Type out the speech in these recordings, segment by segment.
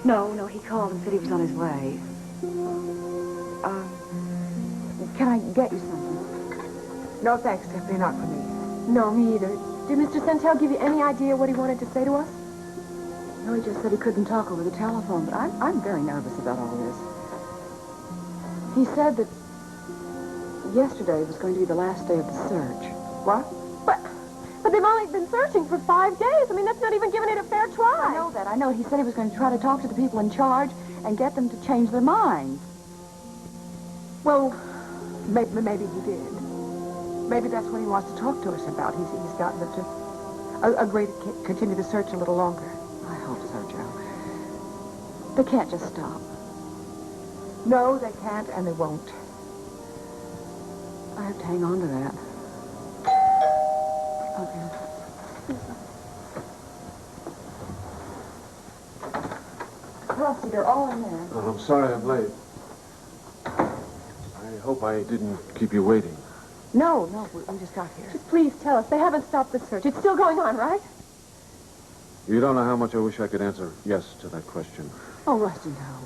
No, he called and said he was on his way. Can I get you something? No, thanks, Tiffany, not for me. No, me either. Did Mr. Centel give you any idea what he wanted to say to us? No, he just said he couldn't talk over the telephone, but I'm very nervous about all this. He said that yesterday was going to be the last day of the search. What? But they've only been searching for 5 days. I mean, that's not even giving it a fair try. I know that. I know. He said he was going to try to talk to the people in charge and get them to change their minds. Well, maybe he did. Maybe that's what he wants to talk to us about. He's gotten them to agree to continue the search a little longer. I hope so, Joe. They can't just stop. No, they can't, and they won't. I have to hang on to that. Okay. Rusty, they're all in there. Oh, I'm sorry I'm late. I hope I didn't keep you waiting. No, we just got here. Just please tell us. They haven't stopped the search. It's still going on, right? You don't know how much I wish I could answer yes to that question. Oh, Rusty, no.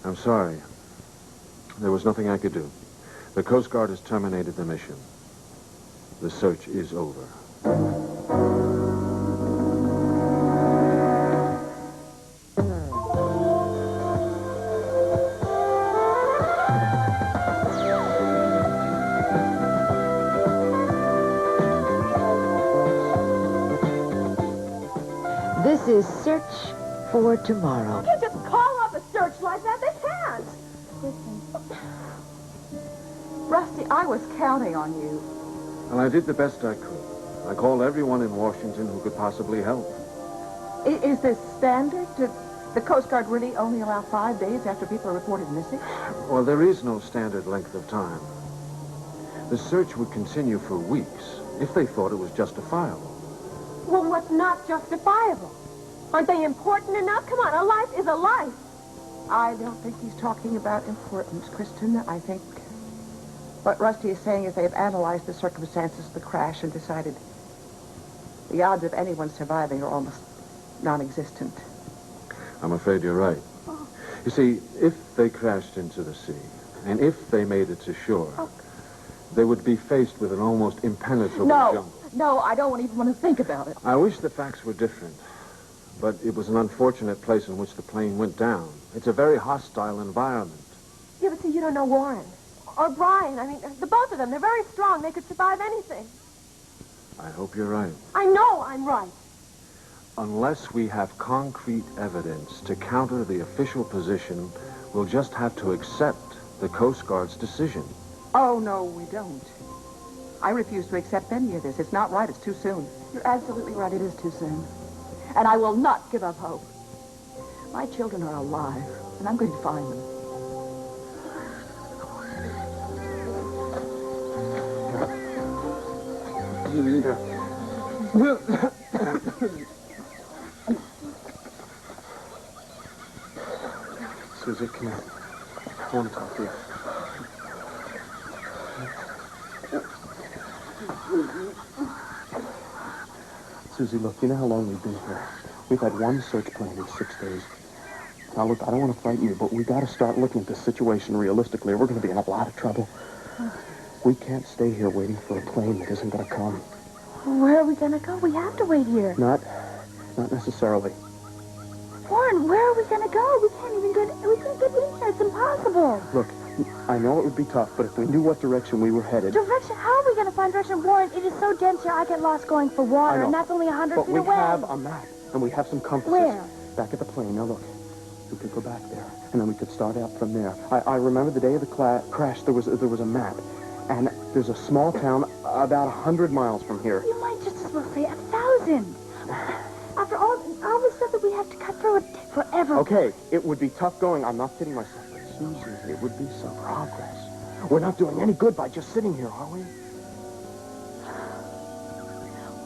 I'm sorry. There was nothing I could do. The Coast Guard has terminated the mission. The search is over. This is Search for Tomorrow. You can't just call up a search like that. They can't. Rusty, I was counting on you. And I did the best I could. I called everyone in Washington who could possibly help. Is this standard? Did the Coast Guard really only allow 5 days after people are reported missing? Well, there is no standard length of time. The search would continue for weeks if they thought it was justifiable. Well, what's not justifiable? Aren't they important enough? Come on, a life is a life. I don't think he's talking about importance, Kristen. I think what Rusty is saying is they've analyzed the circumstances of the crash and decided the odds of anyone surviving are almost non-existent. I'm afraid you're right. You see, if they crashed into the sea, and if they made it to shore, they would be faced with an almost impenetrable jump. No, I don't even want to think about it. I wish the facts were different, but it was an unfortunate place in which the plane went down. It's a very hostile environment. Yeah, but see, you don't know Warren. Or Brian. I mean, the both of them, they're very strong. They could survive anything. I hope you're right. I know I'm right. Unless we have concrete evidence to counter the official position, we'll just have to accept the Coast Guard's decision. Oh, no, we don't. I refuse to accept any of this. It's not right. It's too soon. You're absolutely right. It is too soon. And I will not give up hope. My children are alive, and I'm going to find them. Susie, come here. I want to talk to you. Susie, look, you know how long we've been here? We've had one search plane in 6 days. Now, look, I don't want to frighten you, but we got to start looking at this situation realistically, or we're going to be in a lot of trouble. We can't stay here waiting for a plane that isn't going to come. Where are we going to go? We have to wait here. Not necessarily. Warren, where are we going to go? We can't get in here. It's impossible. Look, I know it would be tough, but if we knew what direction we were headed... Direction? How are we going to find direction? Warren, it is so dense here, I get lost going for water, and that's only 100 feet away. But we have a map, and we have some compasses. Where? Back at the plane. Now, look, we could go back there, and then we could start out from there. I remember the day of the crash, there was a map, and there's a small town about 100 miles from here. You might just as well say 1,000. After all the stuff that we have to cut through, it'd take forever. Okay, it would be tough going. I'm not kidding myself. But Susie, it would be some progress. We're not doing any good by just sitting here, are we?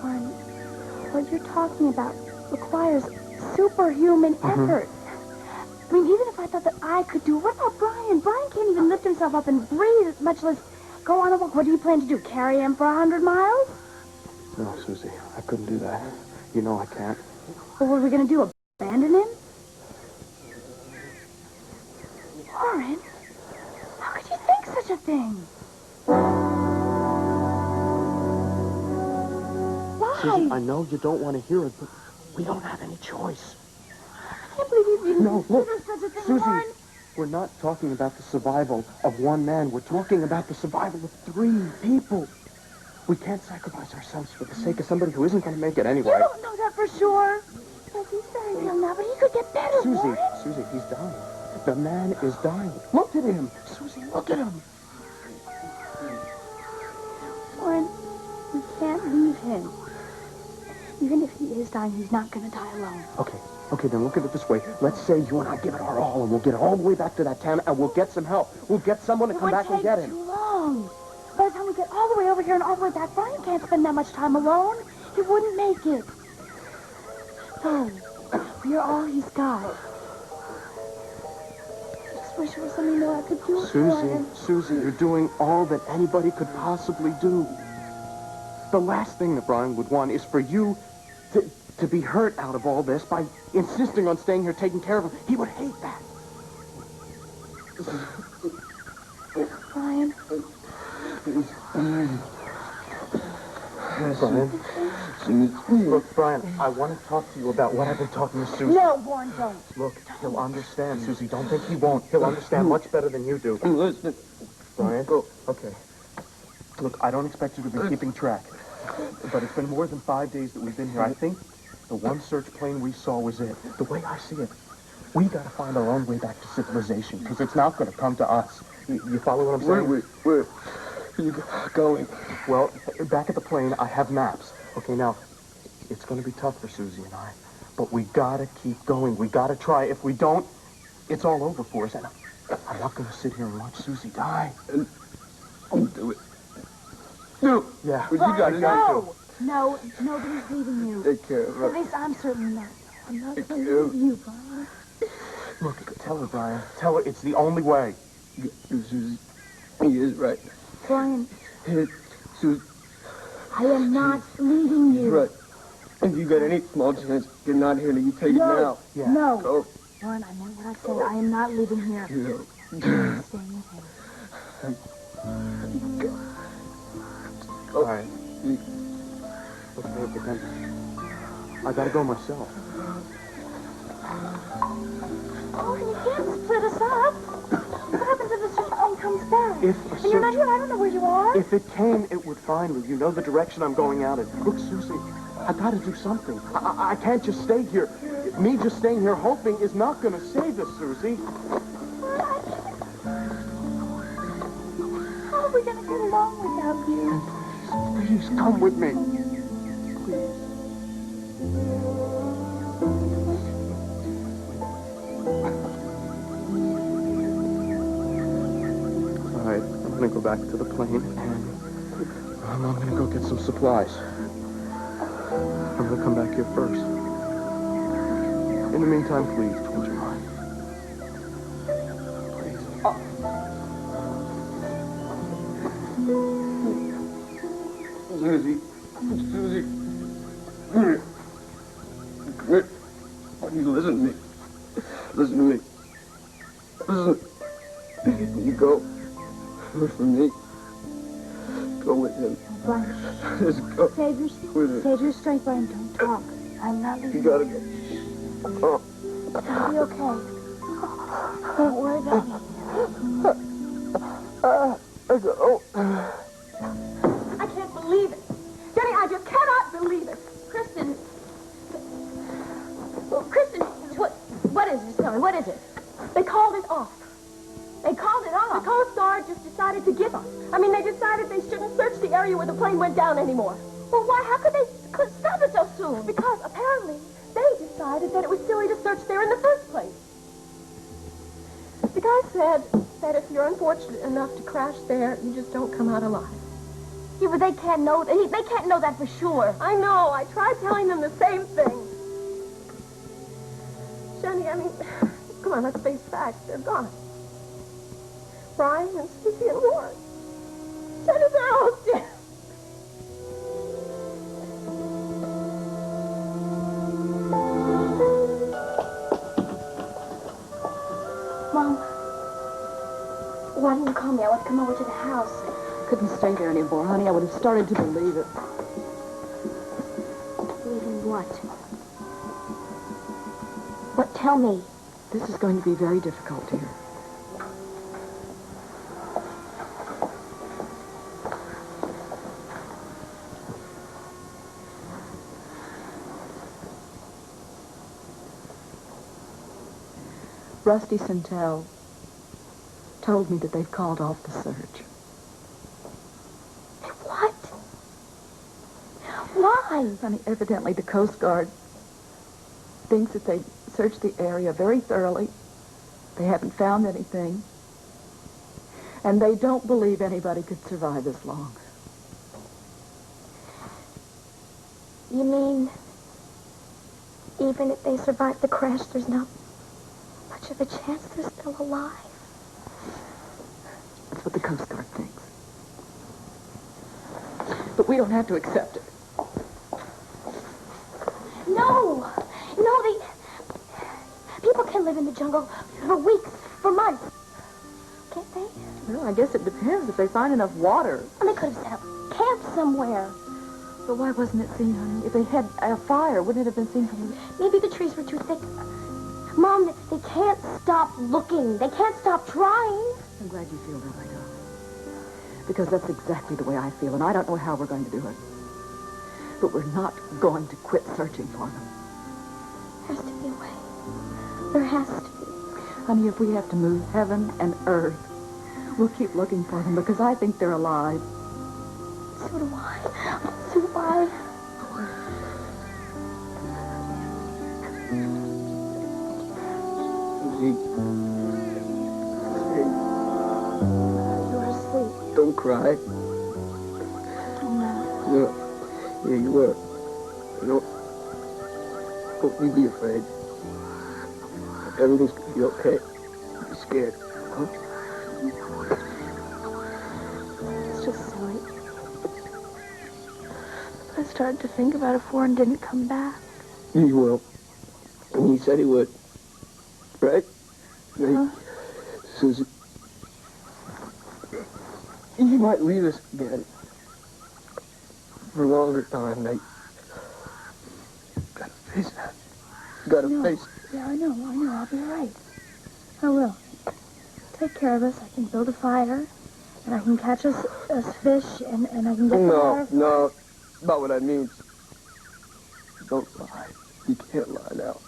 Warren, what you're talking about requires superhuman effort. I mean, even if I thought that I could do it, what about Brian? Brian can't even lift himself up and breathe, much less go on a walk. What do you plan to do, carry him for 100 miles? No, Susie, I couldn't do that. You know I can't. Well, what are we going to do, abandon him? anything. Susie, I know you don't want to hear it, but we don't have any choice. I can't believe you didn't No, look, consider such a thing, Susie, Warren. we're not talking about the survival of one man. We're talking about the survival of 3 people. We can't sacrifice ourselves for the sake of somebody who isn't going to make it anyway. You don't know that for sure. Yes, he's very ill now, but he could get better, Warren. Susie, he's dying. The man is dying. Look at him. Susie, look at him. Warren, we can't leave him. Even if he is dying, he's not going to die alone. Okay, then look at it this way. Let's say you and I give it our all, and we'll get all the way back to that town, and we'll get some help. We'll get someone to come back and get It would him. take too long. By the time we get all the way over here and all the way back, Brian can't spend that much time alone. He wouldn't make it. No, we're all he's got. I just wish it was something that I could do for him. Susie, you're doing all that anybody could possibly do. The last thing that Brian would want is for you to be hurt out of all this by insisting on staying here taking care of him. He would hate that. Brian, Brian, look, Brian, I want to talk to you about what I've been talking to Susie. no, Warren, don't. Look, he'll understand, Susie. Don't think he won't. He'll understand much better than you do. Listen. Brian? Okay. Look, I don't expect you to be keeping track. But it's been more than 5 days that we've been here. I think the one search plane we saw was it. The way I see it, we got to find our own way back to civilization, because it's not going to come to us. You follow what I'm saying? Where are you going? Well, back at the plane, I have maps. Okay, now, it's going to be tough for Susie and I, but we got to keep going. We got to try. If we don't, it's all over for us. And I'm not going to sit here and watch Susie die. Do it. No. Yeah. But you got it. No, nobody's leaving you. Take care of At her. least I'm certainly not. I'm not Take going care to of leave you, Brian. Look, tell her, Brian. Tell her it's the only way. Susie, he is right. Brian, Susie, I am not leaving he's you. right. If you got any small chance of getting out of here, then you take it now. Yeah. No. Go. Warren, I meant what I said. I am not leaving here. No. I'm staying with him. All right. Okay, but then I got to go myself. Warren, you can't split us up. What happens if the search plane comes back? If And you're not here. I don't know where you are. If it came, it would find me. You know the direction I'm going out in. Look, Susie, I got to do something. I can't just stay here. Me just staying here hoping is not going to save us, Susie. How are we going to get along without you? Please, come with me. All right, I'm going to go back to the plane, and I'm going to go get some supplies. I'm going to come back here first. In the meantime, please, would you mind? Susie. Susie. Come here. Come here. You listen to me. Listen to me. Listen. You go. Go for me. Go with him. Brian, Just go. save your strength, Brian. Don't talk. I'm not leaving. You gotta go. Oh. It'll be okay. Don't worry about me. Oh. I can't believe it. Jenny, I just cannot believe it. Kristen. Well, Kristen, what is this? Tell me, what is it? They called it off. They called it off. The Coast Guard just decided to give up. I mean, they decided they shouldn't search the area where the plane went down anymore. Well, why? How could they stop it so soon? Because apparently they decided that it was silly to search there in the first place. The guy said that if you're unfortunate enough to crash there, you just don't come out alive. Yeah, but they can't know. They can't know that for sure. I know. I tried telling them the same thing. Jenny, I mean, come on, let's face facts. They're gone. Brian and Susie and Warren. Jenny, they're all dead. Mom, Why didn't you call me? I want to come over to the house. Couldn't stay there anymore, honey. I would have started to believe it. Believe in what? What? Tell me. This is going to be very difficult, dear. Rusty Santel told me that they've called off the search. What? Why? Honey, evidently the Coast Guard thinks that they searched the area very thoroughly. They haven't found anything. And they don't believe anybody could survive this long. You mean, even if they survive the crash, there's not much of a chance they're still alive? That's what the Coast Guard thinks. But we don't have to accept it. No! No, people can live in the jungle for weeks, for months. Can't they? Well, I guess it depends if they find enough water. And they could have set up camp somewhere. But why wasn't it seen, honey? If they had a fire, wouldn't it have been seen from the... Maybe the trees were too thick. Mom, they can't stop looking. They can't stop trying. I'm glad you feel that way, darling. Because that's exactly the way I feel, and I don't know how we're going to do it. But we're not going to quit searching for them. There has to be a way. There has to be. Honey, if we have to move heaven and earth, we'll keep looking for them, because I think they're alive. So do I. So do I. You're asleep. Don't cry. I'm not. Yeah, you are. Don't you be afraid. Everything's gonna be okay. Don't be scared, huh? It's just silly. I started to think about if Warren didn't come back. He will. And he said he would. Right? Huh? Susie. He might leave us again. For a longer time, Nate. Gotta face that. Gotta face it. Yeah, I know. I'll be all right. I will. Take care of us. I can build a fire, and I can catch us fish, and I can get the water. No. Not what I mean. Don't lie. You can't lie now.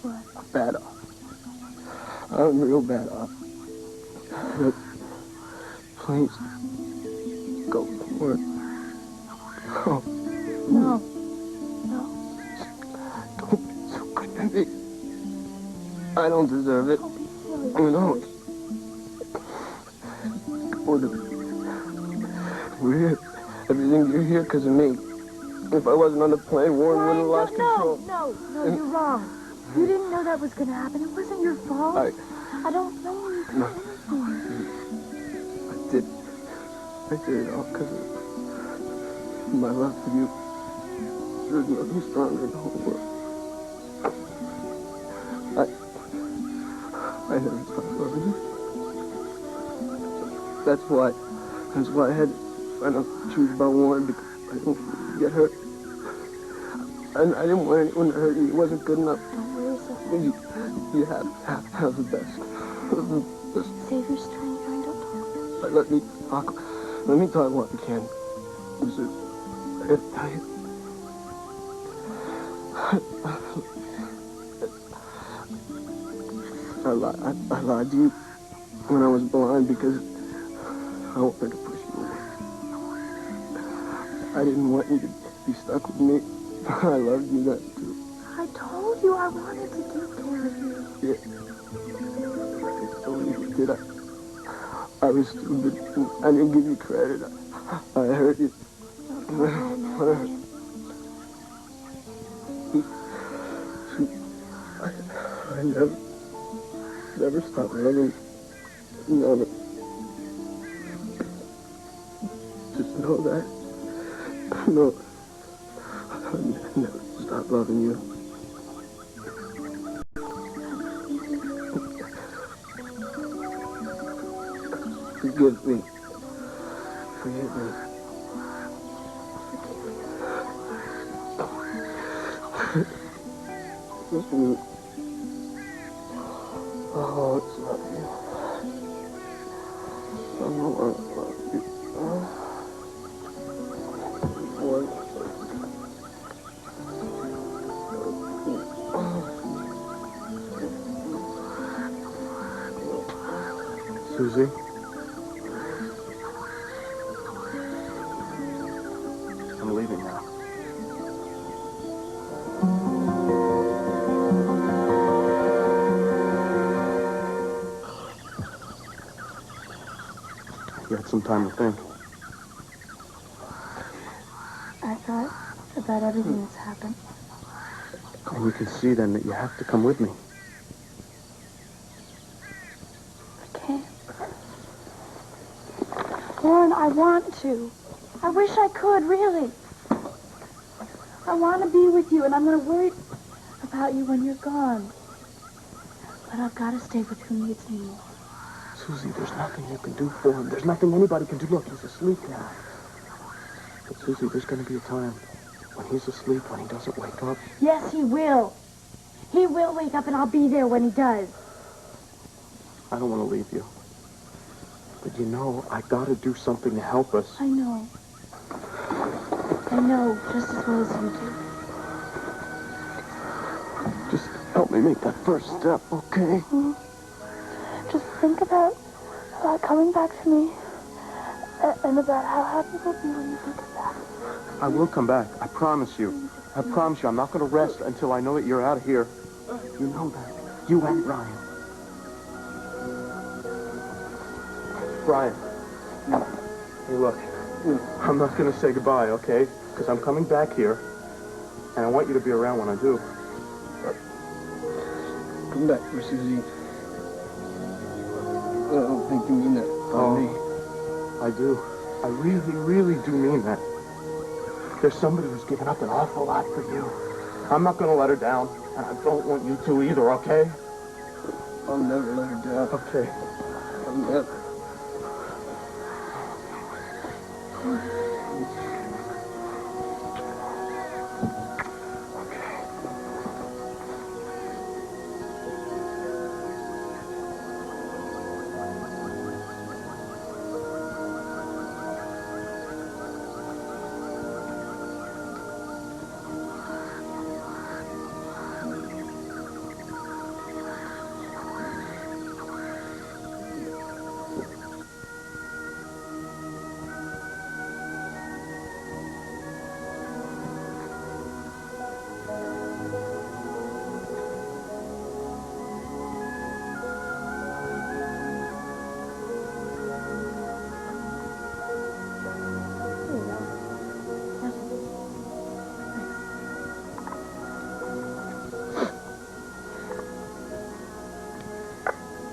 What? I'm bad off. I'm real bad off. But please, go for it. Oh. No. Don't be so good to me. I don't deserve it. Don't be silly. I don't. We're here. Everything, you're here because of me. If I wasn't on the plane, Warren wouldn't have lost control. No, you're wrong. You didn't know that was going to happen. It wasn't your fault. I don't know you for anything. I did it all because of my love for you. There's nothing stronger in the whole world. I never stopped loving you. That's why I had to find out the truth about Warren, because I didn't want you to get hurt. And I didn't want anyone to hurt you. It wasn't good enough. Don't worry yourself. You have the best. Save your strength, Brian. Don't talk. But let me talk what I can. I gotta tell you. I lied to you when I was blind because I wanted to push you away. I didn't want you to be stuck with me. I loved you that too. I told you I wanted to take care of you. Yeah. So you did. I was stupid. I didn't give you credit. I hurt you. I never stopped loving you. Never. Just know that. No. I never stopped loving you. Forgive me. Forgive me. Oh, it's not you. I know I love you. Susie? I'm leaving now. You had some time to think. I thought about everything that's happened. And you can see then that you have to come with me. I can't. Warren, I want to. I wish I could, really. I want to be with you, and I'm going to worry about you when you're gone. But I've got to stay with who needs me more. Susie, there's nothing you can do for him. There's nothing anybody can do. Look, he's asleep now. But Susie, there's going to be a time when he's asleep, when he doesn't wake up. Yes, he will. He will wake up, and I'll be there when he does. I don't want to leave you. But you know, I got to do something to help us. I know. I know just as well as you do. Just help me make that first step, okay? Mm-hmm. Just think about coming back to me and about how happy we'll be when you think of that. I will come back. I promise you. I promise you. I'm not going to rest until I know that you're out of here. You know that. You and Brian. Brian. Hey, look. I'm not going to say goodbye, okay? Because I'm coming back here, and I want you to be around when I do. Come back for Susie. I don't think you mean that for me. I do. I really, really do mean that. There's somebody who's given up an awful lot for you. I'm not going to let her down, and I don't want you to either, okay? I'll never let her down. Okay. I'll never.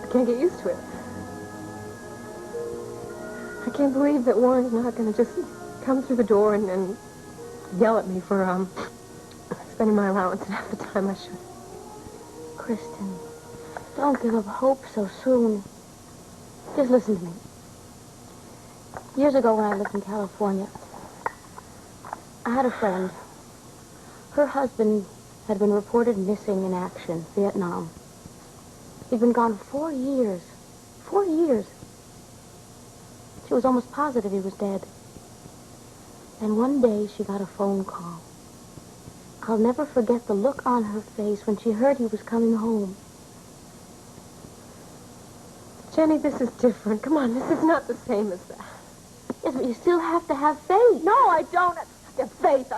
I can't get used to it. I can't believe that Warren's not going to just come through the door and yell at me for spending my allowance in half the time I should. Kristen, don't give up hope so soon. Just listen to me. Years ago when I lived in California, I had a friend. Her husband had been reported missing in action, Vietnam. He'd been gone 4 years. 4 years. She was almost positive he was dead. And one day she got a phone call. I'll never forget the look on her face when she heard he was coming home. Jenny, this is different. Come on, this is not the same as that. Yes, but you still have to have faith. No, I don't have faith.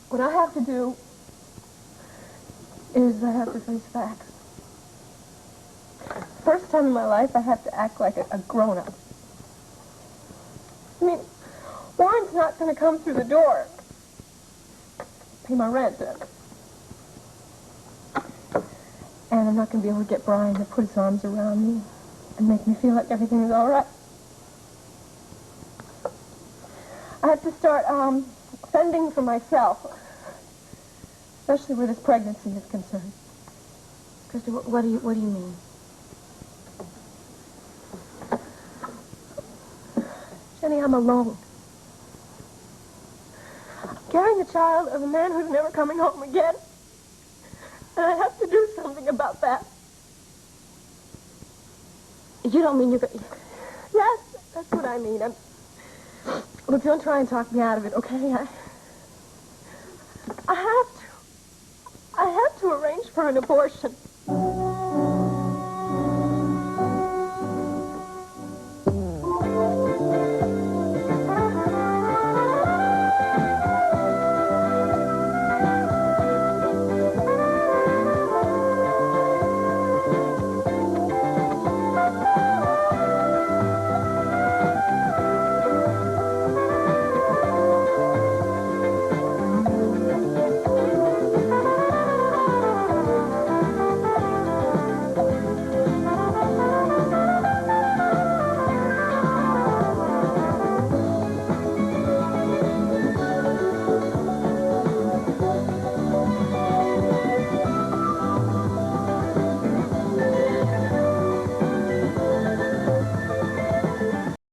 What I have to do is I have to face facts. First time in my life, I have to act like a grown-up. I mean, Warren's not going to come through the door, pay my rent, and I'm not going to be able to get Brian to put his arms around me and make me feel like everything is all right. I have to start fending for myself, especially where this pregnancy is concerned. Kristen, what do you mean? Jenny, I'm alone. I'm carrying the child of a man who's never coming home again. And I have to do something about that. You don't mean you're going... Yes, that's what I mean. Look, don't try and talk me out of it, okay? I have to arrange for an abortion.